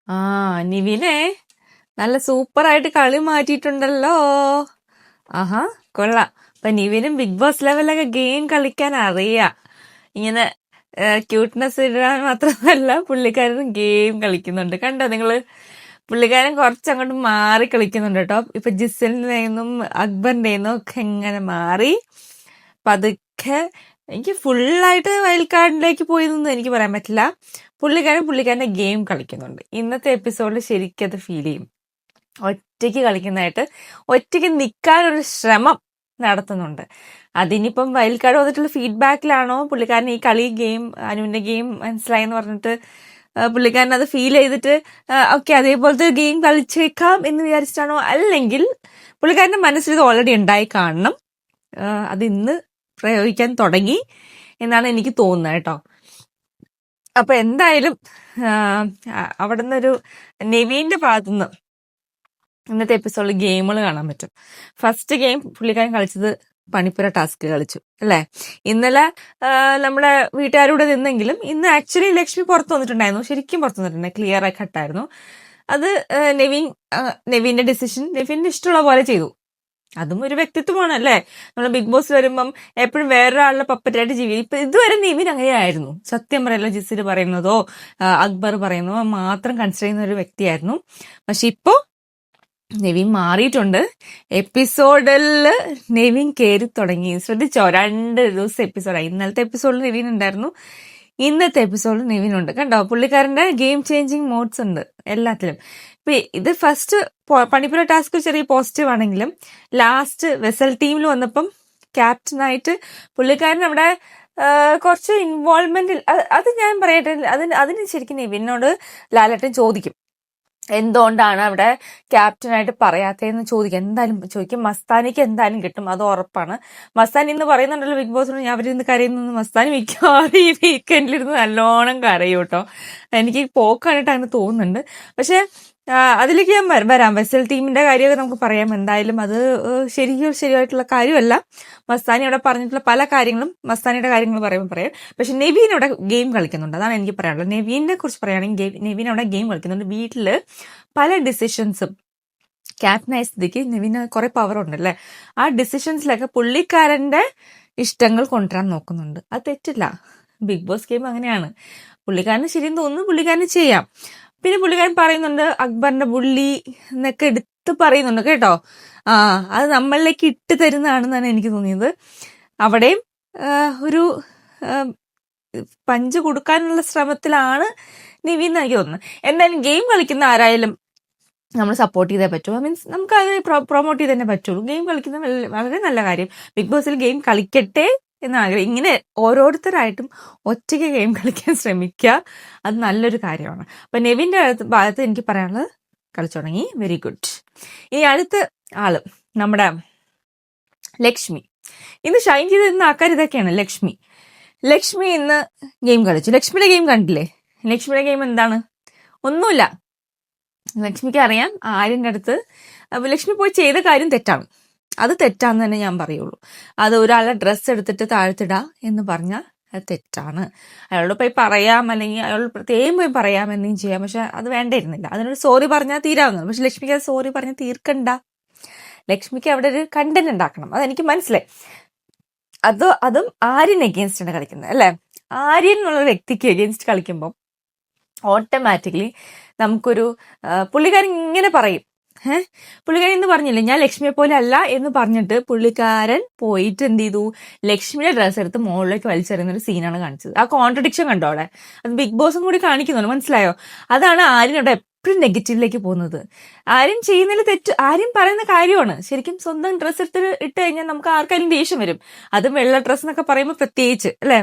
ആ നിവിനെ നല്ല സൂപ്പറായിട്ട് കളി മാറ്റിയിട്ടുണ്ടല്ലോ. ആഹാ, കൊള്ളാം. അപ്പൊ നിവിനും ബിഗ് ബോസ് ലെവലൊക്കെ ഗെയിം കളിക്കാൻ അറിയാം. ഇങ്ങനെ ക്യൂട്ട്നെസ് ഇടാൻ മാത്രമല്ല, പുള്ളിക്കാരൻ ഗെയിം കളിക്കുന്നുണ്ട്. കണ്ടോ നിങ്ങള്? പുള്ളിക്കാരൻ കുറച്ചങ്ങോട്ട് മാറി കളിക്കുന്നുണ്ട് കേട്ടോ. ഇപ്പൊ ജിസലിന്റെ നിന്നും അക്ബറിന്റെ നിന്നും ഒക്കെ ഇങ്ങനെ മാറി പതുക്കെ. എനിക്ക് ഫുള്ളായിട്ട് വൈൽഡ് കാർഡിലേക്ക് പോയതൊന്നും എനിക്ക് പറയാൻ പറ്റില്ല. പുള്ളിക്കാരന്റെ ഗെയിം കളിക്കുന്നുണ്ട്. ഇന്നത്തെ എപ്പിസോഡിൽ ശരിക്കും അത് ഫീൽ ചെയ്യും. ഒറ്റയ്ക്ക് കളിക്കുന്നതായിട്ട്, ഒറ്റയ്ക്ക് നിൽക്കാനൊരു ശ്രമം നടത്തുന്നുണ്ട്. അതിനിപ്പം വൈൽഡ് കാർഡ് വന്നിട്ടുള്ള ഫീഡ്ബാക്കിലാണോ പുള്ളിക്കാരൻ ഈ കളി ഗെയിം, അനുവിന്റെ ഗെയിം മനസ്സിലായെന്ന് പറഞ്ഞിട്ട് പുള്ളിക്കാരൻ അത് ഫീൽ ചെയ്തിട്ട് ഓക്കെ അതേപോലത്തെ ഗെയിം കളിച്ചേക്കാം എന്ന് വിചാരിച്ചിട്ടാണോ, അല്ലെങ്കിൽ പുള്ളിക്കാരന്റെ മനസ്സിൽ ഇത് ഓൾറെഡി ഉണ്ടായി കാണണം, അത് ഇന്ന് പ്രയോഗിക്കാൻ തുടങ്ങി എന്നാണ് എനിക്ക് തോന്നുന്നത് കേട്ടോ. അപ്പൊ എന്തായാലും അവിടെ നിന്നൊരു നെവീന്റെ ഭാഗത്തുനിന്ന് ഇന്നത്തെ എപ്പിസോഡിൽ ഗെയിമുകൾ കാണാൻ പറ്റും. ഫസ്റ്റ് ഗെയിം പുള്ളിക്കാരൻ കളിച്ചത് പണിപ്പുര ടാസ്ക് കളിച്ചു അല്ലേ. ഇന്നലെ നമ്മുടെ വീട്ടുകാരുടെ നിന്നെങ്കിലും ഇന്ന് ആക്ച്വലി ലക്ഷ്മി പുറത്തു വന്നിട്ടുണ്ടായിരുന്നു. ശരിക്കും പുറത്തു വന്നിട്ടുണ്ടായിരുന്നു, ക്ലിയർ ആയി കട്ടായിരുന്നു അത്. നെവീന്റെ ഡിസിഷൻ നെവീന്റെ ഇഷ്ടമുള്ള പോലെ ചെയ്തു. അതും ഒരു വ്യക്തിത്വമാണ് അല്ലേ. നമ്മൾ ബിഗ് ബോസ് വരുമ്പം എപ്പോഴും വേറൊരാളുടെ പപ്പറ്റായിട്ട് ജീവിക്കും. ഇപ്പൊ ഇതുവരെ നിവിൻ അങ്ങനെയായിരുന്നു. സത്യം പറയല്ലോ, ജിസിൽ പറയുന്നതോ അക്ബർ പറയുന്നതോ മാത്രം കൺസിഡർ ചെയ്യുന്ന ഒരു വ്യക്തിയായിരുന്നു. പക്ഷെ ഇപ്പോ നെവിൻ മാറിയിട്ടുണ്ട്. എപ്പിസോഡിൽ നെവിൻ കയറി തുടങ്ങി. ശ്രദ്ധിച്ചോ? 2 ദിവസം എപ്പിസോഡായി. ഇന്നലത്തെ എപ്പിസോഡിൽ നെവിൻ ഉണ്ടായിരുന്നു, ഇന്നത്തെ എപ്പിസോഡിൽ നെവിൻ ഉണ്ട്. കണ്ടോ, പുള്ളിക്കാരന്റെ ഗെയിം ചേഞ്ചിങ് മോഡ്സ് ഉണ്ട് എല്ലാത്തിലും. ഇപ്പൊ ഇത് ഫസ്റ്റ് പണിപ്പുര ടാസ്ക് ചെറിയ പോസിറ്റീവ് ആണെങ്കിലും ലാസ്റ്റ് വെസൽ ടീമിൽ വന്നപ്പം ക്യാപ്റ്റനായിട്ട് പുള്ളിക്കാരൻ അവിടെ കുറച്ച് ഇൻവോൾവ്മെന്റ്. അത് ഞാൻ പറയട്ടെ, അതിന് ശരിക്കും നെവിനോട് ലാലേട്ടൻ ചോദിക്കും എന്തുകൊണ്ടാണ് അവിടെ ക്യാപ്റ്റനായിട്ട് പറയാത്തതെന്ന് ചോദിക്കും. എന്തായാലും ചോദിക്കും. മസ്താനിക്ക് എന്തായാലും കിട്ടും, അത് ഉറപ്പാണ്. മസ്താനി ഇന്ന് പറയുന്നുണ്ടല്ലോ ബിഗ് ബോസിനോട്, ഞാൻ അവരിന്ന് കരയുന്നു. മസ്താനി മിക്കവാറും ഈ വീക്കെൻഡിലിരുന്ന് നല്ലോണം കരയും കേട്ടോ. എനിക്ക് പോക്കാനായിട്ട് അങ്ങനെ തോന്നുന്നുണ്ട്. പക്ഷെ അതിലേക്ക് ഞാൻ വരാം. വെസൽ ടീമിന്റെ കാര്യമൊക്കെ നമുക്ക് പറയാം. എന്തായാലും അത് ശരിയായിട്ടുള്ള കാര്യമല്ല. മസ്താനി അവിടെ പറഞ്ഞിട്ടുള്ള പല കാര്യങ്ങളും, മസ്താനിയുടെ കാര്യങ്ങൾ പറയുമ്പോൾ പറയാം. പക്ഷെ നെവീൻ അവിടെ ഗെയിം കളിക്കുന്നുണ്ട്, അതാണ് എനിക്ക് പറയാനുള്ളത്. നെവീനെ കുറിച്ച് പറയുകയാണെങ്കിൽ നെവീൻ അവിടെ ഗെയിം കളിക്കുന്നുണ്ട്. വീട്ടില് പല ഡിസിഷൻസും ക്യാപ്റ്റനായ സ്ഥിതിക്ക് നെവിന് കുറെ പവർ ഉണ്ടല്ലേ. ആ ഡിസിഷൻസിലൊക്കെ പുള്ളിക്കാരന്റെ ഇഷ്ടങ്ങൾ കൊണ്ടുവരാൻ നോക്കുന്നുണ്ട്. അത് തെറ്റില്ല. ബിഗ് ബോസ് ഗെയിം അങ്ങനെയാണ്. പുള്ളിക്കാരന് ശരിയെന്ന് തോന്നുന്നു, പുള്ളിക്കാരന് ചെയ്യാം. പിന്നെ പുള്ളിക്കാരൻ പറയുന്നുണ്ട് അക്ബറിന്റെ ബുള്ളി എന്നൊക്കെ എടുത്ത് പറയുന്നുണ്ട് കേട്ടോ. അത് നമ്മളിലേക്ക് ഇട്ട് തരുന്നതാണെന്നാണ് എനിക്ക് തോന്നിയത്. അവിടെയും ഒരു പഞ്ച് കൊടുക്കാനുള്ള ശ്രമത്തിലാണ് നിവിൻ എന്ന് എനിക്ക് തോന്നുന്നത്. എന്തായാലും ഗെയിം കളിക്കുന്ന ആരായാലും നമ്മൾ സപ്പോർട്ട് ചെയ്തേ പറ്റുള്ളൂ. മീൻസ് നമുക്ക് അത് പ്രൊമോട്ട് ചെയ്ത് തന്നെ പറ്റുള്ളൂ. ഗെയിം കളിക്കുന്നത് വളരെ നല്ല കാര്യം. ബിഗ് ബോസിൽ ഗെയിം കളിക്കട്ടെ എന്നാഗ്രഹം. ഇങ്ങനെ ഓരോരുത്തരായിട്ടും ഒറ്റയ്ക്ക് ഗെയിം കളിക്കാൻ ശ്രമിക്കുക, അത് നല്ലൊരു കാര്യമാണ്. അപ്പൊ നെവിന്റെ ഭാഗത്ത് എനിക്ക് പറയാനുള്ളത്, കളിച്ചു തുടങ്ങി, വെരി ഗുഡ്. ഇനി അടുത്ത ആള് നമ്മുടെ ലക്ഷ്മി. ഇന്ന് ഷൈൻ ചെയ്തിരുന്ന ആൾക്കാർ ഇതൊക്കെയാണ്. ലക്ഷ്മി ഇന്ന് ഗെയിം കളിച്ചു. ലക്ഷ്മിയുടെ ഗെയിം കണ്ടില്ലേ? ലക്ഷ്മിയുടെ ഗെയിം എന്താണ്? ഒന്നുമില്ല. ലക്ഷ്മിക്ക് അറിയാം ആര്യന്റെ അടുത്ത് ലക്ഷ്മി പോയി ചെയ്ത കാര്യം തെറ്റാണ്. അത് തെറ്റാന്ന് തന്നെ ഞാൻ പറയുള്ളൂ. അത് ഒരാളെ ഡ്രസ്സ് എടുത്തിട്ട് താഴ്ത്തിടാ എന്ന് പറഞ്ഞാൽ അത് തെറ്റാണ്. അയാളോട് പോയി പറയാം, അല്ലെങ്കിൽ അയാളോട് പ്രത്യേകം പോയി പറയാം, എന്തെങ്കിലും ചെയ്യാം. പക്ഷെ അത് വേണ്ടിയിരുന്നില്ല. അതിനൊരു സോറി പറഞ്ഞാൽ തീരാവുന്നത്. പക്ഷെ ലക്ഷ്മിക്ക് അത് സോറി പറഞ്ഞ് തീർക്കണ്ട. ലക്ഷ്മിക്ക് അവിടെ ഒരു കണ്ടന്റ് ഉണ്ടാക്കണം. അതെനിക്ക് മനസ്സിലായി. അതും ആര്യൻ എഗെയിൻസ്റ്റാണ് കളിക്കുന്നത് അല്ലെ. ആര്യൻ എന്നുള്ള വ്യക്തിക്ക് എഗെയിൻസ്റ്റ് കളിക്കുമ്പോൾ ഓട്ടോമാറ്റിക്കലി നമുക്കൊരു പുള്ളിക്കാരൻ ഇങ്ങനെ പറയും. പുള്ളിക്കാരൻ ഇന്ന് പറഞ്ഞില്ലേ, ഞാൻ ലക്ഷ്മിയെ പോലെ അല്ല എന്ന് പറഞ്ഞിട്ട് പുള്ളിക്കാരൻ പോയിട്ട് എന്ത് ചെയ്തു, ലക്ഷ്മിയുടെ ഡ്രസ്സ് എടുത്ത് മുകളിലേക്ക് വലിച്ചെറിയുന്ന ഒരു സീനാണ് കാണിച്ചത്. ആ കോൺട്രഡിക്ഷൻ കണ്ടോ അവിടെ? അത് ബിഗ് ബോസും കൂടി കാണിക്കുന്നുണ്ട്, മനസ്സിലായോ? അതാണ് ആര്യൻ അവിടെ എപ്പോഴും നെഗറ്റീവിലേക്ക് പോകുന്നത്. ആര്യൻ ചെയ്യുന്നതിൽ തെറ്റ്, ആര്യൻ പറയുന്ന കാര്യമാണ്. ശരിക്കും സ്വന്തം ഡ്രസ്സ് എടുത്ത് ഇട്ട് കഴിഞ്ഞാൽ നമുക്ക് ആർക്കായാലും ദേഷ്യം വരും. അതും വെള്ള ഡ്രസ്സ് എന്നൊക്കെ പറയുമ്പോൾ പ്രത്യേകിച്ച് അല്ലെ,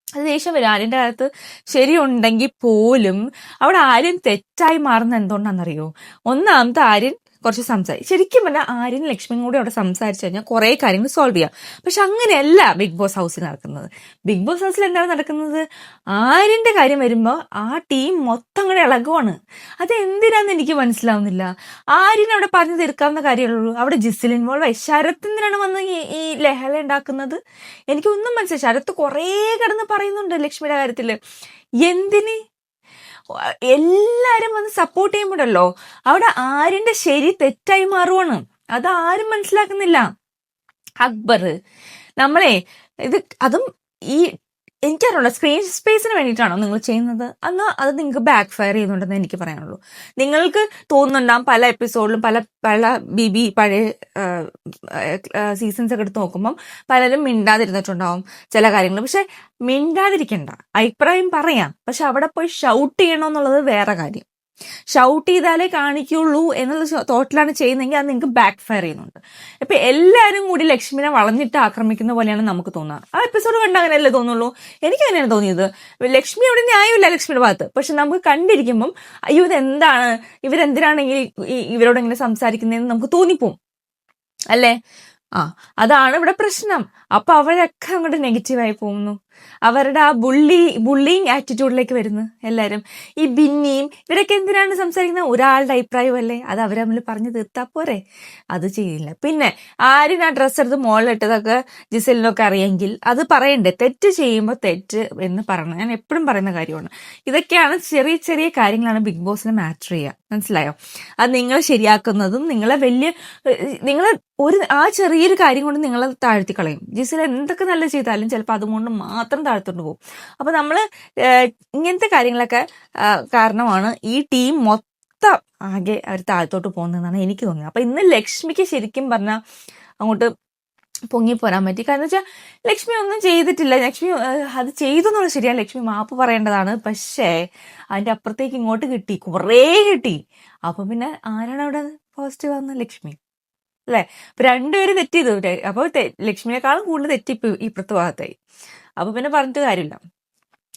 അത് ദേഷ്യം വരും. ആര്യന്റെ അകത്ത് ശരിയുണ്ടെങ്കിൽ പോലും അവിടെ ആര്യൻ തെറ്റായി മാറുന്ന എന്തുകൊണ്ടാണെന്നറിയോ? ഒന്നാമത്തെ, ആര്യൻ കുറച്ച് ശരിക്കും പറഞ്ഞാൽ ആര്യൻ ലക്ഷ്മിയും കൂടി അവിടെ സംസാരിച്ചു കഴിഞ്ഞാൽ കുറെ കാര്യങ്ങൾ സോൾവ് ചെയ്യാം. പക്ഷെ അങ്ങനെയല്ല ബിഗ് ബോസ് ഹൗസിൽ നടക്കുന്നത്. ബിഗ് ബോസ് ഹൗസിൽ എന്താണ് നടക്കുന്നത്? ആര്യന്റെ കാര്യം വരുമ്പോൾ ആ ടീം മൊത്തം കൂടെ ഇളകുവാണ്. അത് എന്തിനാന്ന് എനിക്ക് മനസ്സിലാവുന്നില്ല. ആര്യൻ അവിടെ പറഞ്ഞു തീർക്കാവുന്ന കാര്യമുള്ളൂ. അവിടെ ജിസിൽ ഇൻവോൾവ് ആയി. ശരത് എന്തിനാണ് വന്ന് ഈ ലഹള ഉണ്ടാക്കുന്നത്? എനിക്കൊന്നും മനസ്സിലായി. ശരത്ത് കുറേ കിടന്ന് പറയുന്നുണ്ട് ലക്ഷ്മിയുടെ കാര്യത്തില്. എന്തിന്? എല്ലാരും വന്ന് സപ്പോർട്ട് ചെയ്യുമ്പോഴല്ലോ അവിടെ ആരിന്റെ ശരി തെറ്റായി മാറുവാണ്. അത് ആരും മനസ്സിലാക്കുന്നില്ല. അക്ബർ നമ്മളെ ഇത് അതും ഈ എനിക്കറിയില്ല സ്ക്രീൻ സ്പേസിന് വേണ്ടിയിട്ടാണോ നിങ്ങൾ ചെയ്യുന്നത്, എന്നാൽ അത് നിങ്ങൾക്ക് ബാക്ക് ഫയർ ചെയ്യുന്നുണ്ടെന്ന് എനിക്ക് പറയാനുള്ളൂ. നിങ്ങൾക്ക് തോന്നുന്നുണ്ടാവും പല എപ്പിസോഡിലും പല പല പഴയ സീസൺസ് ഒക്കെ എടുത്ത് നോക്കുമ്പം പലരും മിണ്ടാതിരുന്നിട്ടുണ്ടാവും ചില കാര്യങ്ങൾ. പക്ഷെ മിണ്ടാതിരിക്കണ്ട, അഭിപ്രായം പറയാം, പക്ഷെ അവിടെ പോയി ഷൗട്ട് ചെയ്യണമെന്നുള്ളത് വേറെ കാര്യം. ഷൗട്ട് ചെയ്താലേ കാണിക്കുള്ളൂ എന്നുള്ള തോട്ടിലാണ് ചെയ്യുന്നതെങ്കിൽ അത് നിങ്ങൾക്ക് ബാക്ക് ഫയർ ചെയ്യുന്നുണ്ട്. ഇപ്പൊ എല്ലാവരും കൂടി ലക്ഷ്മിനെ വളഞ്ഞിട്ട് ആക്രമിക്കുന്ന പോലെയാണ് നമുക്ക് തോന്നുക. ആ എപ്പിസോഡ് കണ്ട് അങ്ങനെയല്ലേ തോന്നുള്ളൂ. എനിക്ക് അങ്ങനെയാണ് തോന്നിയത്. ലക്ഷ്മി അവിടെ ന്യായമില്ല ലക്ഷ്മിയുടെ ഭാഗത്ത്, പക്ഷെ നമുക്ക് കണ്ടിരിക്കുമ്പം അയ്യോ ഇതെന്താണ്, ഇവരെന്തിനാണെങ്കിൽ ഇവരോട് ഇങ്ങനെ സംസാരിക്കുന്നതെന്ന് നമുക്ക് തോന്നിപ്പോവും അല്ലേ. അതാണ് ഇവിടെ പ്രശ്നം. അപ്പൊ അവരൊക്കെ അങ്ങോട്ട് നെഗറ്റീവായി പോകുന്നു. അവരുടെ ആ ബുള്ളിങ് ആറ്റിറ്റ്യൂഡിലേക്ക് വരുന്നു എല്ലാരും. ഈ ബിന്നിയും ഇവരൊക്കെ എന്തിനാണ് സംസാരിക്കുന്നത്? ഒരാളുടെ അഭിപ്രായമല്ലേ, അത് അവർ തമ്മിൽ പറഞ്ഞു തീർത്താ പോരെ. അത് ചെയ്യില്ല. പിന്നെ ആരും ആ ഡ്രസ്സ് എടുത്ത് മോളിലിട്ടതൊക്കെ ജിസലിനൊക്കെ അറിയെങ്കിൽ അത് പറയണ്ടേ. തെറ്റ് ചെയ്യുമ്പോൾ തെറ്റ് എന്ന് പറയണം. ഞാൻ എപ്പോഴും പറയുന്ന കാര്യമാണ്. ഇതൊക്കെയാണ് ചെറിയ ചെറിയ കാര്യങ്ങളാണ് ബിഗ് ബോസിനെ മാറ്റർ ചെയ്യുക. മനസ്സിലായോ? അത് നിങ്ങൾ ശരിയാക്കുന്നതും നിങ്ങളെ ആ ചെറിയൊരു കാര്യം കൊണ്ട് നിങ്ങളെ താഴ്ത്തി കളയും. ജിസൽ എന്തൊക്കെ നല്ല ചെയ്താലും ചിലപ്പോൾ അതുകൊണ്ട് മാത്രം താഴ്ത്തോണ്ട് പോകും. അപ്പൊ നമ്മള് ഇങ്ങനത്തെ കാര്യങ്ങളൊക്കെ കാരണമാണ് ഈ ടീം മൊത്തം ആകെ അവർ താഴ്ത്തോട്ട് പോകുന്നതെന്നാണ് എനിക്ക് തോന്നുന്നത്. അപ്പൊ ഇന്ന് ലക്ഷ്മിക്ക് ശരിക്കും പറഞ്ഞാൽ അങ്ങോട്ട് പൊങ്ങിപ്പോരാൻ പറ്റി. കാരണം വെച്ചാൽ ലക്ഷ്മി ഒന്നും ചെയ്തിട്ടില്ല. ലക്ഷ്മി അത് ചെയ്തു എന്നുള്ളത് ശരിയാണ്, ലക്ഷ്മി മാപ്പ് പറയേണ്ടതാണ്. പക്ഷേ അതിന്റെ അപ്പുറത്തേക്ക് ഇങ്ങോട്ട് കിട്ടി, കുറേ കിട്ടി. അപ്പൊ പിന്നെ ആരാണ് അവിടെ പോസിറ്റീവ് ആവുന്നത്? ലക്ഷ്മി അല്ലെ. അപ്പൊ രണ്ടുപേരും തെറ്റ് ചെയ്തു. അപ്പൊ ലക്ഷ്മിയെക്കാളും കൂടുതൽ തെറ്റി ഇപ്പുറത്തെ ഭാഗത്തായി. അപ്പൊ പിന്നെ പറഞ്ഞിട്ട് കാര്യമില്ല.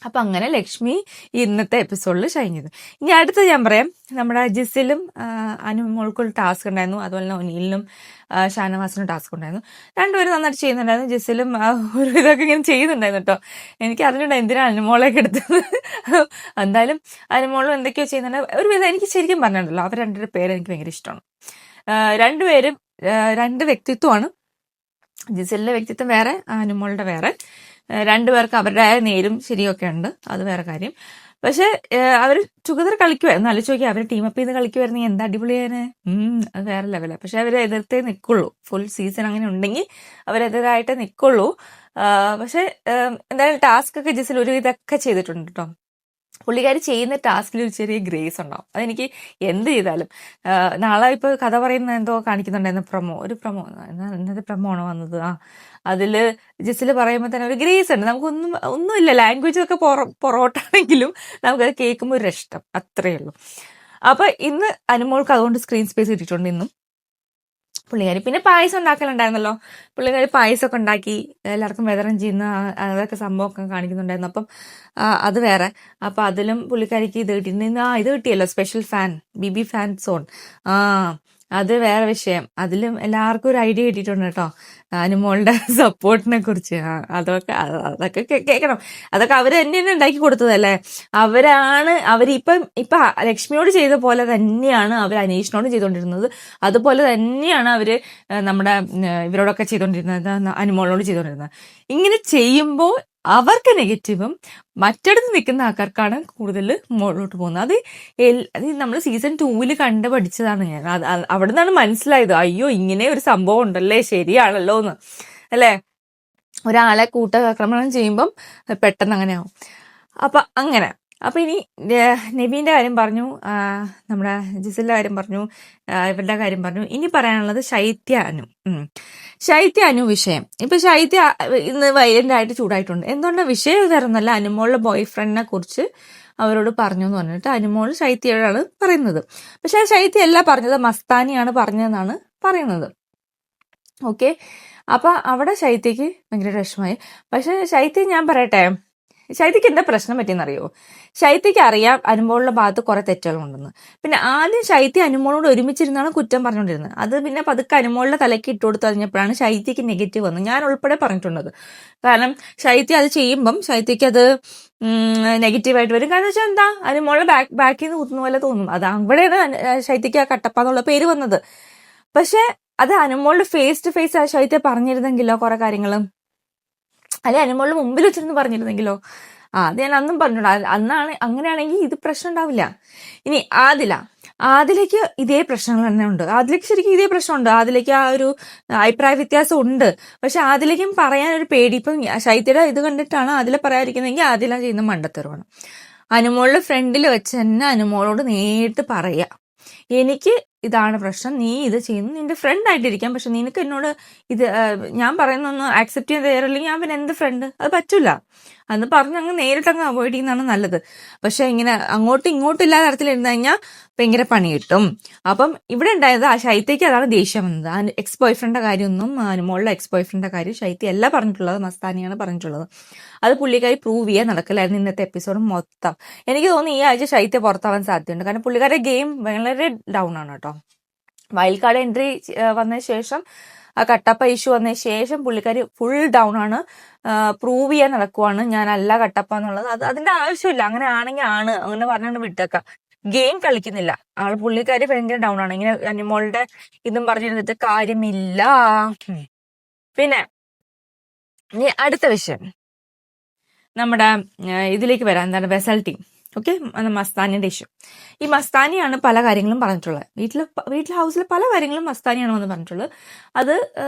അപ്പൊ അങ്ങനെ ലക്ഷ്മി ഇന്നത്തെ എപ്പിസോഡിൽ ഷൈൻ ചെയ്തു. ഇനി അടുത്ത ഞാൻ പറയാം, നമ്മുടെ ജിസിലും അനുമോൾക്കൊരു ടാസ്ക് ഉണ്ടായിരുന്നു, അതുപോലെ തന്നെ ഒനീലിനും ഷാനവാസിനും ടാസ്ക് ഉണ്ടായിരുന്നു. രണ്ടുപേരും നന്നായിട്ട് ചെയ്യുന്നുണ്ടായിരുന്നു. ജിസിലും ഒരു ഇതൊക്കെ ഇങ്ങനെ ചെയ്യുന്നുണ്ടായിരുന്നു കേട്ടോ. എനിക്ക് അറിഞ്ഞൂടാ എന്തിനാണ് അനുമോളൊക്കെ എടുത്തത്. എന്തായാലും അനുമോളും എന്തൊക്കെയോ ചെയ്യുന്നുണ്ട്. ഒരു വിധം എനിക്ക് ശരിക്കും പറഞ്ഞിട്ടുണ്ടല്ലോ, അവർ രണ്ടുപേരുടെ പേര് എനിക്ക് ഭയങ്കര ഇഷ്ടമാണ്. രണ്ടുപേരും രണ്ട് വ്യക്തിത്വമാണ്. ജിസലിന്റെ വ്യക്തിത്വം വേറെ, അനുമോളുടെ വേറെ. രണ്ടുപേർക്ക് അവരുടെ നേരും ശരിയൊക്കെ ഉണ്ട്, അത് വേറെ കാര്യം. പക്ഷെ അവർ ടുഗദർ കളിക്കുമായിരുന്നു. ആലോചിച്ച് അവർ ടീം അപ്പ് ചെയ്ത് കളിക്കുമായിരുന്നെങ്കിൽ എന്താ അടിപൊളിയാണ്. അത് വേറെ ലെവലാണ്. പക്ഷെ അവർ എതിർത്തേ നിൽക്കുള്ളൂ. ഫുൾ സീസൺ അങ്ങനെ ഉണ്ടെങ്കിൽ അവരെതിരായിട്ടേ നിൽക്കുള്ളൂ. പക്ഷെ എന്തായാലും ടാസ്ക് ഒക്കെ ജിസിൽ ഒരു ഇതൊക്കെ ചെയ്തിട്ടുണ്ട് കേട്ടോ. പുള്ളിക്കാരി ചെയ്യുന്ന ടാസ്കിൽ ഒരു ചെറിയ ഗ്രേസ് ഉണ്ടാവും. അതെനിക്ക് എന്ത് ചെയ്താലും നാളെ ഇപ്പൊ കഥ പറയുന്ന എന്തോ കാണിക്കുന്നുണ്ടായിരുന്നു, ഒരു പ്രൊമോ ഇന്നത്തെ പ്രൊമോ ആണ് വന്നത്. അതില് ജിസില് പറയുമ്പോൾ തന്നെ ഒരു ഗ്രേസ് ഉണ്ട്. ഒന്നുമില്ല, ലാംഗ്വേജ് ഒക്കെ പൊറോട്ടാണെങ്കിലും നമുക്കത് കേൾക്കുമ്പോൾ ഒരു ഇഷ്ടം, അത്രയേ ഉള്ളൂ. അപ്പൊ ഇന്ന് അനുമോൾക്ക് അതുകൊണ്ട് സ്ക്രീൻ സ്പേസ് കിട്ടിയിട്ടുണ്ട് ഇന്നും പുള്ളിക്കാരി. പിന്നെ പായസം ഉണ്ടാക്കലുണ്ടായിരുന്നല്ലോ, പുള്ളിക്കാരി പായസമൊക്കെ ഉണ്ടാക്കി എല്ലാവർക്കും വിതരണം ചെയ്യുന്ന അതൊക്കെ സംഭവമൊക്കെ കാണിക്കുന്നുണ്ടായിരുന്നു. അപ്പം അത് വേറെ. അപ്പൊ അതിലും പുള്ളിക്കാരിക്ക് ഇത് കിട്ടിയിരുന്നു. ഇത് കിട്ടിയല്ലോ, സ്പെഷ്യൽ ബിബി ഫാൻ സോൺ. അത് വേറെ വിഷയം. അതിലും എല്ലാവർക്കും ഒരു ഐഡിയ കിട്ടിയിട്ടുണ്ട് കേട്ടോ, അനുമോളുടെ സപ്പോർട്ടിനെ കുറിച്ച്. അതൊക്കെ കേൾക്കണം. അതൊക്കെ അവർ തന്നെയാണ് ഉണ്ടാക്കി കൊടുത്തതല്ലേ. അവരിപ്പം ലക്ഷ്മിയോട് ചെയ്ത പോലെ തന്നെയാണ് അവർ അനീഷിനോട് ചെയ്തുകൊണ്ടിരുന്നത്. അതുപോലെ തന്നെയാണ് അവര് നമ്മുടെ ഇവരോടൊക്കെ ചെയ്തുകൊണ്ടിരുന്നത്, അനുമോളോട് ചെയ്തുകൊണ്ടിരുന്നത്. ഇങ്ങനെ ചെയ്യുമ്പോൾ അവർക്ക് നെഗറ്റീവും മറ്റിടത്ത് നിൽക്കുന്ന ആൾക്കാർക്കാണ് കൂടുതൽ മുകളിലോട്ട് പോകുന്നത്. അത് നമ്മൾ സീസൺ 2 കണ്ട് പഠിച്ചതാണ് ഞാൻ. അവിടെ നിന്നാണ് മനസ്സിലായത്, അയ്യോ ഇങ്ങനെ ഒരു സംഭവം ഉണ്ടല്ലേ, ശരിയാണല്ലോ എന്ന് അല്ലേ. ഒരാളെ കൂട്ടാക്രമണം ചെയ്യുമ്പം പെട്ടെന്ന് അങ്ങനെ ആവും. അപ്പൊ ഇനി നെബീന്റെ കാര്യം പറഞ്ഞു, നമ്മുടെ ജിസലിന്റെ കാര്യം പറഞ്ഞു, ഇവരുടെ കാര്യം പറഞ്ഞു. ഇനി പറയാനുള്ളത് ശൈത്യ അനു വിഷയം. ഇപ്പൊ ശൈത്യ ഇന്ന് വൈലന്റ് ആയിട്ട് ചൂടായിട്ടുണ്ട്. എന്തുകൊണ്ടാണ് വിഷയം തരുന്നല്ല, അനുമോളുടെ ബോയ് ഫ്രണ്ടിനെ കുറിച്ച് അവരോട് പറഞ്ഞു എന്ന് പറഞ്ഞിട്ട് അനുമോൾ ശൈത്യയോടാണ് പറയുന്നത്. പക്ഷെ ശൈത്യ അല്ല പറഞ്ഞത്, മസ്താനിയാണ് പറഞ്ഞതെന്നാണ് പറയുന്നത്. ഓക്കെ, അപ്പൊ അവിടെ ശൈത്യക്ക് ഭയങ്കര വിഷമമായി. പക്ഷെ ശൈത്യ ഞാൻ പറയട്ടെ, ശൈത്യക്ക് എന്താ പ്രശ്നം പറ്റിയെന്നറിയോ? ശൈത്യക്ക് അറിയാം അനുമോളുടെ ഭാഗത്ത് കുറെ തെറ്റുകളുണ്ടെന്ന്. പിന്നെ ആദ്യം ശൈത്യ അനുമോളോട് ഒരുമിച്ചിരുന്നാണ് കുറ്റം പറഞ്ഞുകൊണ്ടിരുന്നത്. അത് പിന്നെ പതുക്കെ അനുമോളുടെ തലയ്ക്ക് ഇട്ട് കൊടുത്തു കഴിഞ്ഞപ്പോഴാണ് ശൈത്യക്ക് നെഗറ്റീവ് വന്നത്. ഞാൻ ഉൾപ്പെടെ പറഞ്ഞിട്ടുള്ളത്. കാരണം ശൈത്യ അത് ചെയ്യുമ്പം ശൈത്യക്ക് അത് നെഗറ്റീവായിട്ട് വരും. കാരണം വെച്ചാൽ എന്താ, അനുമോളുടെ ബാക്കിൽ നിന്ന് കുത്തുന്ന പോലെ തോന്നും. അത് അവിടെയാണ് ശൈത്യക്ക് ആ കട്ടപ്പ എന്നുള്ള പേര് വന്നത്. പക്ഷെ അത് അനുമോളുടെ ഫേസ് ടു ഫേസ് ആ ശൈത്യ പറഞ്ഞിരുന്നെങ്കിലോ കുറെ കാര്യങ്ങളും, അല്ലെ അനുമോളുടെ മുമ്പിൽ വെച്ചിരുന്ന് പറഞ്ഞിരുന്നെങ്കിലോ, അത് ഞാൻ അന്നും പറഞ്ഞിട്ടുണ്ട്. അന്നാണ് അങ്ങനെയാണെങ്കിൽ ഇത് പ്രശ്നം ഉണ്ടാവില്ല. ഇനി ആദിലേക്ക് ഇതേ പ്രശ്നങ്ങൾ തന്നെ ഉണ്ട്. ആദിലേക്ക് ശരിക്കും ഇതേ പ്രശ്നമുണ്ട്. ആദിലേക്ക് ആ ഒരു അഭിപ്രായ വ്യത്യാസം ഉണ്ട്. പക്ഷെ ആദിലേക്കും പറയാനൊരു പേടി. ഇപ്പം ശൈത്യയുടെ ഇത് കണ്ടിട്ടാണ് ആദില പറയാതിരിക്കുന്നതെങ്കിൽ ആദില ചെയ്യുന്ന മണ്ടത്തരമാണ്. അനുമോളുടെ ഫ്രണ്ടിൽ വെച്ച് തന്നെ അനുമോളോട് നേരിട്ട് പറയാ, എനിക്ക് ഇതാണ് പ്രശ്നം, നീ ഇത് ചെയ്യുന്നു, നിന്റെ ഫ്രണ്ട് ആയിട്ടിരിക്കാം, പക്ഷെ നിനക്ക് എന്നോട് ഇത് ഞാൻ പറയുന്നൊന്ന് ആക്സെപ്റ്റ് ചെയ്യാൻ തയ്യാറില്ലെങ്കിൽ ഞാൻ പിന്നെ എന്ത് ഫ്രണ്ട്, അത് പറ്റൂല. അന്ന് പറഞ്ഞ് അങ്ങ് നേരിട്ടങ്ങ് അവോയ്ഡ് ചെയ്യുന്നതാണ് നല്ലത്. പക്ഷെ ഇങ്ങനെ അങ്ങോട്ടും ഇങ്ങോട്ടും ഇല്ലാത്ത തരത്തിലിരുന്ന് കഴിഞ്ഞാൽ ഭയങ്കര പണി കിട്ടും. അപ്പം ഇവിടെ ഉണ്ടായത് ആ ശൈത്യയ്ക്ക് അതാണ് ദേഷ്യം വന്നത്. ആ എക്സ് ബോയ് ഫ്രണ്ടിന്റെ കാര്യമൊന്നും അനുമോളുടെ എക്സ് ബോയ് ഫ്രണ്ടിന്റെ കാര്യം ശൈത്യ അല്ല പറഞ്ഞിട്ടുള്ളത്, മസ്താനിയാണ് പറഞ്ഞിട്ടുള്ളത്. അത് പുള്ളിക്കാരി പ്രൂവ് ചെയ്യാൻ നടക്കില്ലായിരുന്നു ഇന്നത്തെ എപ്പിസോഡ് മൊത്തം. എനിക്ക് തോന്നുന്നു ഈ ആഴ്ച ശൈത്യ പുറത്താവാൻ സാധ്യതയുണ്ട്. കാരണം പുള്ളിക്കാരുടെ ഗെയിം വളരെ ഡൗൺ ആണ് കേട്ടോ. വൈൽഡ് കാർഡ് എൻട്രി വന്നതിന് ശേഷം, ആ കട്ടപ്പ ഇഷ്യൂ വന്നതിന് ശേഷം പുള്ളിക്കാരി ഫുൾ ഡൗൺ ആണ്. പ്രൂവ് ചെയ്യാൻ നടക്കുവാണ് ഞാനല്ല കട്ടപ്പ എന്നുള്ളത്. അതിന്റെ ആവശ്യമില്ല. അങ്ങനെ ആണെങ്കിൽ അങ്ങനെ പറഞ്ഞുകൊണ്ട് വിട്ടേക്കാം. ഗെയിം കളിക്കുന്നില്ല പുള്ളിക്കാരി ഭയങ്കര ഡൗൺ ആണ്. ഇങ്ങനെ അനിമോളുടെ ഇതും പറഞ്ഞിരുന്നിട്ട് കാര്യമില്ല. പിന്നെ ഇനി അടുത്ത വിഷയം നമ്മുടെ ഇതിലേക്ക് വരാം. എന്താണ് വെസൽ ടീം. ഓക്കെ, മസ്താനിയുടെ ഇഷ്യൂ. ഈ മസ്താനിയാണ് പല കാര്യങ്ങളും പറഞ്ഞിട്ടുള്ളത്. വീട്ടിൽ ഹൗസിൽ പല കാര്യങ്ങളും മസ്താനിയാണ് വന്ന് പറഞ്ഞിട്ടുള്ളത്. അത്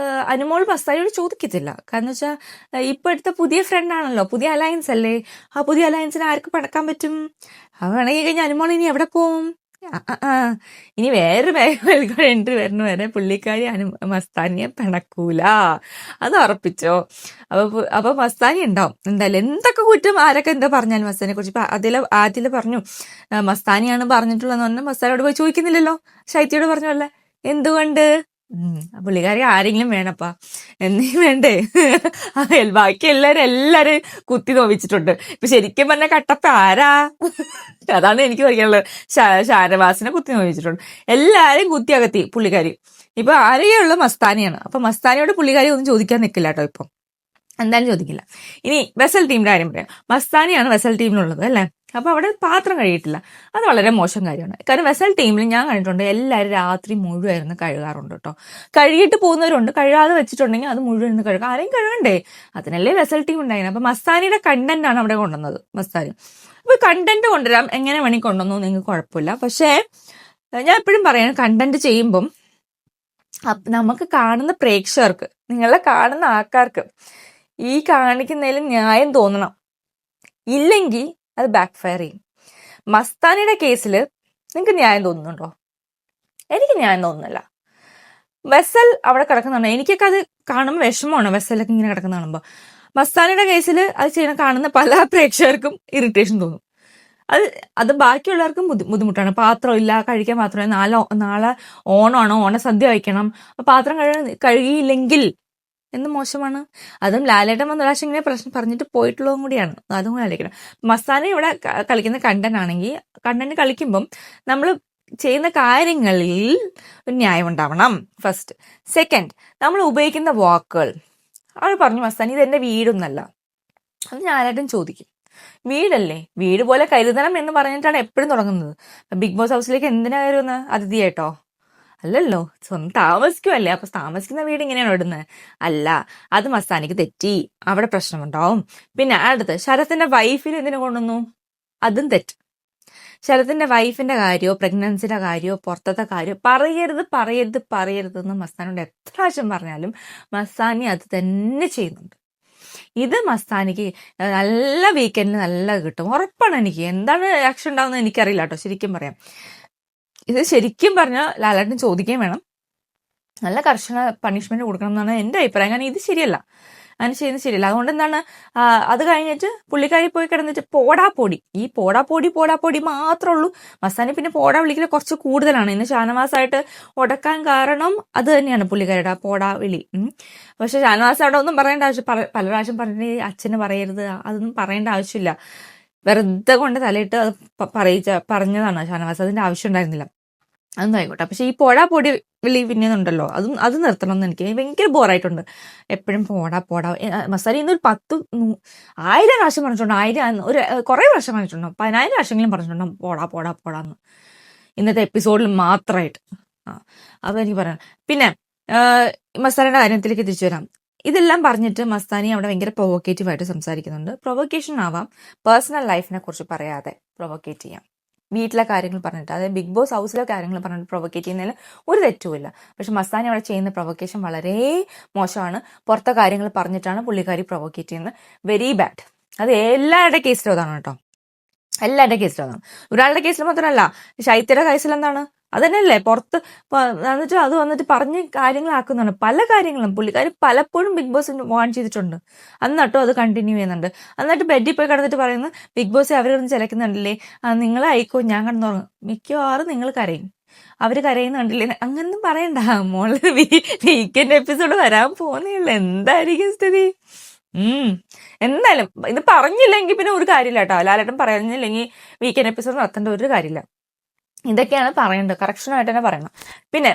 അനുമോൾ മസ്താനിയോട് ചോദിക്കത്തില്ല. കാരണം വെച്ചാൽ ഇപ്പൊ എടുത്ത പുതിയ ഫ്രണ്ട് ആണല്ലോ, പുതിയ അലയൻസ് അല്ലേ. ആ പുതിയ അലയൻസിന് ആർക്ക് പടക്കാൻ പറ്റും? വേണമെങ്കിൽ കഴിഞ്ഞാൽ അനുമോൾ ഇനി എവിടെ പോവും? ഇനി വേറൊരു എൻട്രി വരുന്ന വരെ പുള്ളിക്കാരി മസ്താനിയെ പിണക്കൂല, അത് ഉറപ്പിച്ചോ. അപ്പൊ മസ്താനി ഉണ്ടാവും എന്തായാലും. എന്തൊക്കെ കുറ്റം ആരൊക്കെ എന്താ പറഞ്ഞാലും മസ്താനിയെ കുറിച്ച്. ഇപ്പൊ ആദ്യം പറഞ്ഞു മസ്താനിയാണ് പറഞ്ഞിട്ടുള്ളതെന്ന് പറഞ്ഞാൽ മസ്താനിയോട് പോയി ചോദിക്കുന്നില്ലല്ലോ. ശൈത്യയോട് പറഞ്ഞല്ലേ, എന്തുകൊണ്ട്? പുള്ളിക്കാരി ആരെങ്കിലും വേണപ്പാ, എന്നീ വേണ്ടേ? ബാക്കി എല്ലാരും കുത്തി നോവിച്ചിട്ടുണ്ട്. ഇപ്പൊ ശരിക്കും പറഞ്ഞ കട്ടപ്പ ആരാ? അതാണ് എനിക്ക് പറയാനുള്ളത്. ഷാനവാസിനെ കുത്തി നോവിച്ചിട്ടുണ്ട്. എല്ലാരും കുത്തി അകത്തി പുള്ളിക്കാരി. ഇപ്പൊ ആരെയുള്ള മസ്താനിയാണ്. അപ്പൊ മസ്താനിയോട് പുള്ളിക്കാരി ഒന്നും ചോദിക്കാൻ നിൽക്കില്ല കേട്ടോ. ഇപ്പൊ എന്തായാലും ചോദിക്കില്ല. ഇനി വെസൽ ടീമിന്റെ കാര്യം പറയാം. മസ്താനിയാണ് വെസൽ ടീമിലുള്ളത് അല്ലെ. അപ്പൊ അവിടെ പാത്രം കഴിയിട്ടില്ല. അത് വളരെ മോശം കാര്യമാണ്. കാരണം വെസൽ ടീമിൽ ഞാൻ കണ്ടിട്ടുണ്ട് എല്ലാവരും രാത്രി മുഴുവൻ കഴുകാറുണ്ട് കേട്ടോ. കഴുകിയിട്ട് പോകുന്നവരുണ്ട്. കഴുകാതെ വെച്ചിട്ടുണ്ടെങ്കിൽ അത് മുഴുവൻ കഴുകാം. ആരെയും കഴുകണ്ടേ? അതിനല്ലേ വെസൽ ടീം ഉണ്ടായിരുന്നു. അപ്പൊ മസ്താനിയുടെ കണ്ടന്റ് ആണ് അവിടെ കൊണ്ടുവന്നത്. മസ്താനി അപ്പൊ കണ്ടന്റ് കൊണ്ടുവരാം, എങ്ങനെ വേണമെങ്കിൽ കൊണ്ടുവന്നു, നിങ്ങൾക്ക് കുഴപ്പമില്ല. പക്ഷേ ഞാൻ എപ്പോഴും പറയാണ്, കണ്ടന്റ് ചെയ്യുമ്പം നമുക്ക് കാണുന്ന പ്രേക്ഷകർക്ക്, നിങ്ങളെ കാണുന്ന ആൾക്കാർക്ക് ഈ കാണിക്കുന്നതിൽ ന്യായം തോന്നണം. ഇല്ലെങ്കിൽ അത് ബാക്ക് ഫയർ ചെയ്യും. മസ്താനിയുടെ കേസിൽ നിങ്ങൾക്ക് ന്യായം തോന്നുന്നുണ്ടോ? എനിക്ക് ന്യായം തോന്നുന്നില്ല. വെസൽ അവിടെ കിടക്കുന്നുണ്ടോ? എനിക്കൊക്കെ അത് കാണുമ്പോൾ വിഷമമാണ്. വെസലൊക്കെ ഇങ്ങനെ കിടക്കുന്ന കാണുമ്പോൾ. മസ്താനിയുടെ കേസിൽ അത് കാണുന്ന പല പ്രേക്ഷകർക്കും ഇറിറ്റേഷൻ തോന്നും. അത് ബാക്കിയുള്ളവർക്കും ബുദ്ധിമുട്ടാണ്. പാത്രമില്ല, കഴിക്കാൻ പാത്രമില്ല, നാളെ ഓണമാണോ, ഓണസദ്യ കഴിക്കണം, പാത്രം കഴുകിയില്ലെങ്കിൽ എന്ത് മോശമാണ്. അതും ലാലേട്ടൻ വന്ന പ്രാവശ്യം ഇങ്ങനെ പ്രശ്നം പറഞ്ഞിട്ട് പോയിട്ടുള്ളതും കൂടിയാണ്. അതും കൂടെ ആലോചിക്കണം. മസ്താനി ഇവിടെ കളിക്കുന്ന കണ്ടന്റ് ആണെങ്കിൽ, കണ്ടന്റ് കളിക്കുമ്പം നമ്മൾ ചെയ്യുന്ന കാര്യങ്ങളിൽ ഒരു ന്യായം ഉണ്ടാവണം. ഫസ്റ്റ്. സെക്കൻഡ്, നമ്മൾ ഉപയോഗിക്കുന്ന വാക്കുകൾ. അവൾ പറഞ്ഞു മസ്താനി ഇതെന്റെ വീടൊന്നല്ല. അത് ലാലേട്ടൻ ചോദിക്കും. വീടല്ലേ, വീട് പോലെ കരുതണം എന്ന് പറഞ്ഞിട്ടാണ് എപ്പോഴും തുടങ്ങുന്നത്. ബിഗ് ബോസ് ഹൗസിലേക്ക് എന്തിനാ കയറുന്നത്? അതിഥിയായിട്ടോ? അല്ലല്ലോ, സ്വന്തം താമസിക്കുമല്ലേ. അപ്പൊ താമസിക്കുന്ന വീട് ഇങ്ങനെയാണോ ഇടുന്നത്? അല്ല. അത് മസ്താനിക്ക് തെറ്റി, അവിടെ പ്രശ്നമുണ്ടാവും. പിന്നെ അടുത്ത് ശരത്തിന്റെ വൈഫിന് എന്തിനു കൊണ്ടുവന്നു? അതും തെറ്റ്. ശരത്തിന്റെ വൈഫിന്റെ കാര്യമോ പ്രഗ്നൻസിന്റെ കാര്യമോ പുറത്തത്തെ കാര്യമോ പറയരുത് എന്ന് മസ്താനോട് എത്ര പ്രാവശ്യം പറഞ്ഞാലും മസ്താനി അത് തന്നെ ചെയ്യുന്നുണ്ട്. ഇത് മസ്താനിക്ക് നല്ല വീക്കെൻഡിൽ നല്ല കിട്ടും, ഉറപ്പാണ് എനിക്ക്. എന്താണ് ആക്ഷൻ ഉണ്ടാവുന്നത് എനിക്കറിയില്ല കേട്ടോ, ശരിക്കും പറയാം. ഇത് ശരിക്കും പറഞ്ഞാൽ ലാലേട്ടൻ ചോദിക്കുകയും വേണം. നല്ല കർശന പണിഷ്മെന്റ് കൊടുക്കണം എന്നാണ് എൻ്റെ അഭിപ്രായം. കാരണം ഇത് ശരിയല്ല, അങ്ങനെ ചെയ്യുന്നത് ശരിയല്ല. അതുകൊണ്ട് എന്താണ്, അത് കഴിഞ്ഞിട്ട് പുള്ളിക്കാരി പോയി കിടന്നിട്ട് പോടാപ്പൊടി, ഈ പോടാപ്പൊടി മാത്രമേ ഉള്ളൂ. മസ്താനി പിന്നെ പോടാ വിളിക്കൽ കുറച്ച് കൂടുതലാണ്. ഇന്ന് ഷാനവാസായിട്ട് ഉടക്കാൻ കാരണം അത് തന്നെയാണ്, പുള്ളിക്കാരുടെ ആ പോടാ വിളി. പക്ഷെ ഷാനവാസ് അവിടെ ഒന്നും പറയേണ്ട ആവശ്യം, പല പ്രാവശ്യം പറഞ്ഞിട്ട് അച്ഛന് പറയരുത്, അതൊന്നും പറയേണ്ട ആവശ്യമില്ല. വെറുതെ കൊണ്ട് തലയിട്ട് അത് പറഞ്ഞതാണ് ഷാനവാസ്. അതിന്റെ ആവശ്യം ഉണ്ടായിരുന്നില്ല. അതൊന്നും ആയിക്കോട്ടെ. പക്ഷെ ഈ പൊടി വിളി പിന്നെയുണ്ടല്ലോ, അത് നിർത്തണം എന്ന് എനിക്ക് ഭയങ്കര ബോറായിട്ടുണ്ട്. എപ്പോഴും പോടാ. മസ്താനി ഇന്നൊരു 1000 പ്രാവശ്യം പറഞ്ഞിട്ടുണ്ടോ, 1000 ഒരു കുറേ പ്രാവശ്യം പറഞ്ഞിട്ടുണ്ടോ, 10,000 പ്രാവശ്യമെങ്കിലും പറഞ്ഞിട്ടുണ്ടോ പോടാന്ന് ഇന്നത്തെ എപ്പിസോഡിൽ മാത്രമായിട്ട്. അപ്പൊ എനിക്ക് പറയാം. പിന്നെ മസ്താനിയുടെ കാര്യത്തിലേക്ക് തിരിച്ചു വരാം. ഇതെല്ലാം പറഞ്ഞിട്ട് മസ്താനി അവിടെ ഭയങ്കര പ്രൊവോക്കേറ്റീവ് ആയിട്ട് സംസാരിക്കുന്നുണ്ട്. പ്രൊവോക്കേഷൻ ആവാം, പേഴ്സണൽ ലൈഫിനെ കുറിച്ച് പറയാതെ പ്രൊവോക്കേറ്റ് ചെയ്യാം. വീട്ടിലെ കാര്യങ്ങൾ പറഞ്ഞിട്ട്, അതായത് ബിഗ് ബോസ് ഹൗസിലെ കാര്യങ്ങൾ പറഞ്ഞിട്ട് പ്രൊവോക്കേറ്റ് ചെയ്യുന്നതിൽ ഒരു തെറ്റുമില്ല. പക്ഷെ മസ്താനി അവിടെ ചെയ്യുന്ന പ്രൊവോക്കേഷൻ വളരെ മോശമാണ്. പുറത്തെ കാര്യങ്ങൾ പറഞ്ഞിട്ടാണ് പുള്ളിക്കാരി പ്രൊവോക്കേറ്റ് ചെയ്യുന്നത്. Very bad. അത് എല്ലാവരുടെ കേസിലും അതാണ് കേട്ടോ, എല്ലാവരുടെ കേസിലും അതാണ്. ഒരാളുടെ കേസിൽ മാത്രമല്ല, ശൈത്യയുടെ കേസിൽ എന്താണ് അതന്നെയല്ലേ, പുറത്ത് എന്നിട്ട് അത് വന്നിട്ട് പറഞ്ഞ് കാര്യങ്ങളാക്കുന്നതാണ്. പല കാര്യങ്ങളും പുള്ളിക്കാരി പലപ്പോഴും ബിഗ് ബോസ് വാൺ ചെയ്തിട്ടുണ്ട്. എന്നിട്ടും അത് കണ്ടിന്യൂ ചെയ്യുന്നുണ്ട്. എന്നിട്ട് ബെഡിൽ പോയി കിടന്നിട്ട് പറയുന്നത് ബിഗ് ബോസ് അവരൊന്നും ചിലക്കുന്നുണ്ടല്ലേ, നിങ്ങൾ അയക്കോ ഞാൻ കിടന്നുറങ്ങും. മിക്കവാറും നിങ്ങൾ കരയും, അവര് കരയുന്ന കണ്ടില്ലേ. അങ്ങനൊന്നും പറയണ്ട മോള്. വീക്കെൻഡ് എപ്പിസോഡ് വരാൻ പോകുന്നേയുള്ളൂ. എന്തായിരിക്കും സ്ഥിതി? എന്തായാലും ഇത് പറഞ്ഞില്ലെങ്കിൽ പിന്നെ ഒരു കാര്യമില്ല കേട്ടോ. ലാലേട്ടൻ പറഞ്ഞില്ലെങ്കിൽ വീക്കെൻഡ് എപ്പിസോഡ് നടത്തേണ്ട ഒരു കാര്യമില്ല. ഇതൊക്കെയാണ് പറയേണ്ടത്, കറക്ഷനായിട്ട് തന്നെ പറയണം. പിന്നെ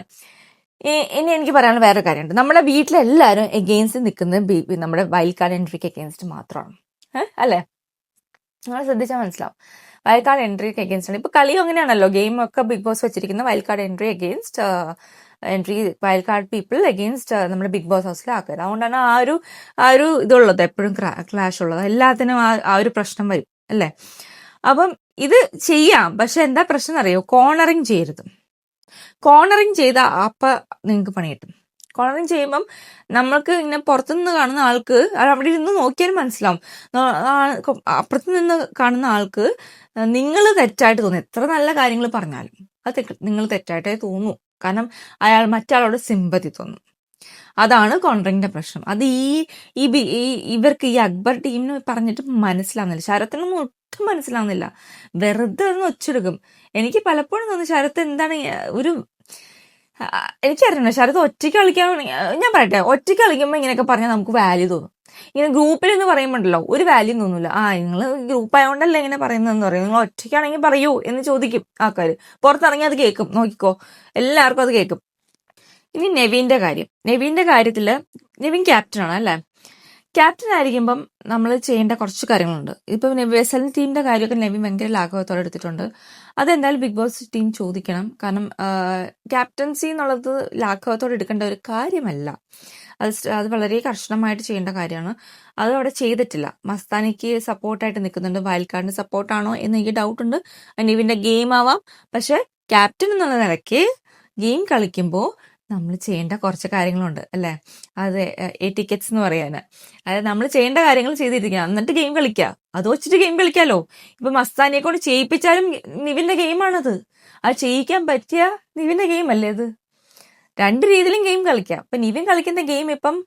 ഇനി എനിക്ക് പറയാനുള്ള വേറെ കാര്യമുണ്ട്. നമ്മുടെ വീട്ടിലെല്ലാവരും എഗെയിൻസ്റ്റ് നിൽക്കുന്നത് നമ്മുടെ വൈൽഡ് കാർഡ് എൻട്രിക്ക് എഗെയിൻസ്റ്റ് മാത്രമാണ്. അല്ലേ? നിങ്ങൾ ശ്രദ്ധിച്ചാൽ മനസ്സിലാവും. വൈൽഡ് കാർഡ് എൻട്രിക്ക് എഗെയിൻസ്റ്റ് ആണ്. ഇപ്പൊ കളിയും അങ്ങനെയാണല്ലോ, ഗെയിം ഒക്കെ ബിഗ് ബോസ് വെച്ചിരിക്കുന്ന wild card entry against wild card people against നമ്മുടെ ബിഗ് ബോസ് ഹൗസിൽ ആക്കുക. അതുകൊണ്ടാണ് ആ ഒരു ഇതുള്ളത്, എപ്പോഴും ക്ലാഷ് ഉള്ളത്. എല്ലാത്തിനും ആ ഒരു പ്രശ്നം വരും അല്ലേ? അപ്പം ഇത് ചെയ്യാം, പക്ഷെ എന്താ പ്രശ്നം അറിയോ? കോർണറിങ് ചെയ്യരുത്. കോർണറിങ് ചെയ്ത അപ്പം നിങ്ങൾക്ക് പണി കിട്ടും. കോർണറിങ് ചെയ്യുമ്പം നമ്മൾക്ക് ഇങ്ങനെ പുറത്തുനിന്ന് കാണുന്ന ആൾക്ക് അവിടെ ഇരുന്ന് നോക്കിയാലും മനസ്സിലാവും. അപ്പുറത്ത് നിന്ന് കാണുന്ന ആൾക്ക് നിങ്ങൾ തെറ്റായിട്ട് തോന്നും. എത്ര നല്ല കാര്യങ്ങൾ പറഞ്ഞാലും അത് നിങ്ങൾ തെറ്റായിട്ടേ തോന്നൂ. കാരണം മറ്റാളോട് സിമ്പതി തോന്നും. അതാണ് കോൺട്രിങ്ങിന്റെ പ്രശ്നം. അത് ഇവർക്ക് ഈ അക്ബർ ടീമിന് പറഞ്ഞിട്ട് മനസ്സിലാവുന്നില്ല. ശരത്തിനൊന്നും ഒട്ടും മനസ്സിലാവുന്നില്ല. വെറുതെ ഒന്ന് ഒച്ചെടുക്കും. എനിക്ക് പലപ്പോഴും തോന്നുന്നു ശരത്ത് എന്താണ് എനിക്കറിയണം. ശരത്ത് ഒറ്റയ്ക്ക് കളിക്കാൻ, ഞാൻ പറയട്ടെ, ഒറ്റയ്ക്ക് കളിക്കുമ്പോൾ ഇങ്ങനെയൊക്കെ പറഞ്ഞാൽ നമുക്ക് വാല്യൂ തോന്നും. ഇങ്ങനെ ഗ്രൂപ്പിൽ എന്ന് പറയുമ്പോണ്ടല്ലോ ഒരു വാല്യൂ തോന്നില്ല. നിങ്ങൾ ഗ്രൂപ്പ് ആയതുകൊണ്ടല്ലേ ഇങ്ങനെ പറയുന്നതെന്ന് പറയും. നിങ്ങൾ ഒറ്റയ്ക്കാണെങ്കിൽ പറയൂ എന്ന് ചോദിക്കും ആൾക്കാർ. പുറത്തിറങ്ങി അത് കേൾക്കും, നോക്കിക്കോ, എല്ലാവർക്കും അത് കേൾക്കും. ഇനി നെവിന്റെ കാര്യത്തിൽ നെവിൻ ക്യാപ്റ്റനാണ് അല്ലേ? ക്യാപ്റ്റൻ ആയിരിക്കുമ്പം നമ്മൾ ചെയ്യേണ്ട കുറച്ച് കാര്യങ്ങളുണ്ട്. ഇപ്പം വെസൽ ടീമിന്റെ കാര്യമൊക്കെ നെവിൻ ഭയങ്കര ലാഘവത്തോടെ എടുത്തിട്ടുണ്ട്. അതെന്തായാലും ബിഗ് ബോസ് ടീം ചോദിക്കണം. കാരണം ക്യാപ്റ്റൻസി എന്നുള്ളത് ലാഘവത്തോടെ എടുക്കേണ്ട ഒരു കാര്യമല്ല. അത് വളരെ കർശനമായിട്ട് ചെയ്യേണ്ട കാര്യമാണ്. അത് അവിടെ ചെയ്തിട്ടില്ല. മസ്താനിക്ക് സപ്പോർട്ടായിട്ട് നിൽക്കുന്നുണ്ട്. വൈൽഡ് കാർഡിന് സപ്പോർട്ടാണോ എന്ന് എനിക്ക് ഡൗട്ടുണ്ട്. നെവിന്റെ ഗെയിം ആവാം. പക്ഷെ ക്യാപ്റ്റൻ എന്നുള്ള നിലയ്ക്ക് ഗെയിം കളിക്കുമ്പോൾ നമ്മൾ ചെയ്യേണ്ട കുറച്ച് കാര്യങ്ങളുണ്ട് അല്ലേ? അതെ, ടിക്കറ്റ്സ് എന്ന് പറയാന്. അതായത് നമ്മൾ ചെയ്യേണ്ട കാര്യങ്ങൾ ചെയ്തിരിക്കണം, എന്നിട്ട് ഗെയിം കളിക്കുക. അത് വെച്ചിട്ട് ഗെയിം കളിക്കാലോ. ഇപ്പൊ മസ്താനിയെ കൊണ്ട് ചെയ്യിപ്പിച്ചാലും നിവിന്റെ ഗെയിമാണത്. അത് ചെയ്യിക്കാൻ പറ്റിയ നിവിന്റെ ഗെയിം അല്ലേ അത്? രണ്ട് രീതിയിലും ഗെയിം കളിക്കാം. ഇപ്പൊ നിവിൻ കളിക്കുന്ന ഗെയിം ഇപ്പം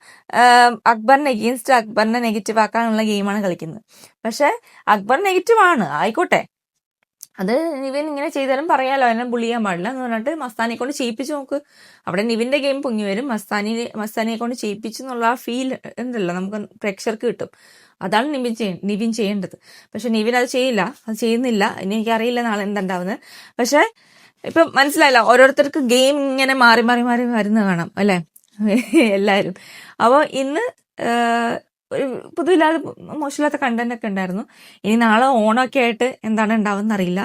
അക്ബറിനെ എഗെയിൻസ്റ്റ് അക്ബറിനെ നെഗറ്റീവ് ആക്കാനുള്ള ഗെയിമാണ് കളിക്കുന്നത്. പക്ഷെ അക്ബർ നെഗറ്റീവ് ആണ്, ആയിക്കോട്ടെ. അത് നിവിൻ ഇങ്ങനെ ചെയ്താലും പറയാലോ, എന്നെ ബുള്ളി ചെയ്യാൻ പാടില്ല എന്ന് പറഞ്ഞിട്ട് മസ്താനിയെ കൊണ്ട് ചെയ്യിപ്പിച്ച് നോക്ക്. അവിടെ നിവിന്റെ ഗെയിം പൊങ്ങി വരും. മസ്താനിയെ കൊണ്ട് ചെയ്യിപ്പിച്ചു എന്നുള്ള ആ ഫീൽ ഉണ്ടല്ലോ, നമുക്ക് പ്രേക്ഷകർക്ക് കിട്ടും. അതാണ് നിവിൻ ചെയ്യേണ്ടത്. പക്ഷെ നിവിൻ അത് ചെയ്യില്ല, അത് ചെയ്യുന്നില്ല. ഇനി എനിക്കറിയില്ല നാളെ എന്തുണ്ടാവുന്നത്. പക്ഷെ ഇപ്പൊ മനസ്സിലായില്ല, ഓരോരുത്തർക്ക് ഗെയിം ഇങ്ങനെ മാറി മാറി മാറി വരുന്ന കാണാം അല്ലെ എല്ലാവരും. അപ്പോൾ ഇന്ന് ഒരു പൊതുവില്ലാതെ മോശമില്ലാത്ത കണ്ടന്റ് ഒക്കെ ഉണ്ടായിരുന്നു. ഇനി നാളെ ഓണമൊക്കെ ആയിട്ട് എന്താണ് ഉണ്ടാവുമെന്ന് അറിയില്ല.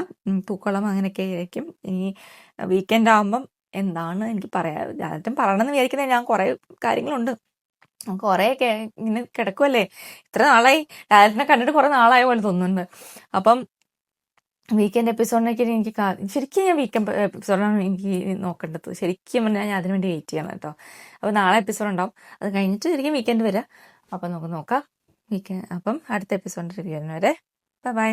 പൂക്കളം അങ്ങനെയൊക്കെ ആയിരിക്കും. ഇനി വീക്കെൻഡ് ആകുമ്പം എന്താണ് എനിക്ക് പറയാം പറയണമെന്ന് വിചാരിക്കുന്നത് ഞാൻ കുറെ കാര്യങ്ങളുണ്ട്. കുറേയൊക്കെ ഇങ്ങനെ കിടക്കുമല്ലേ. ഇത്ര നാളായി ഡയറക്റ്റിനെ കണ്ടിട്ട് കുറെ നാളായ പോലെ തോന്നുന്നുണ്ട്. അപ്പം വീക്കെൻഡ് എപ്പിസോഡിനൊക്കെ എനിക്ക് ശരിക്കും ഞാൻ വീക്കെൻഡ് എപ്പിസോഡാണ് എനിക്ക് നോക്കേണ്ടത്. ശരിക്കും പറഞ്ഞാൽ ഞാൻ അതിനു വേണ്ടി വെയിറ്റ് ചെയ്യണം കേട്ടോ. അപ്പോൾ നാളെ എപ്പിസോഡ് ഉണ്ടാവും. അത് കഴിഞ്ഞിട്ട് ശരിക്കും വീക്കെൻഡ് വരാം. അപ്പം നമുക്ക് നോക്കാം. അപ്പം അടുത്ത എപ്പിസോഡിൻ്റെ റിവ്യൂ വരെ ബൈ.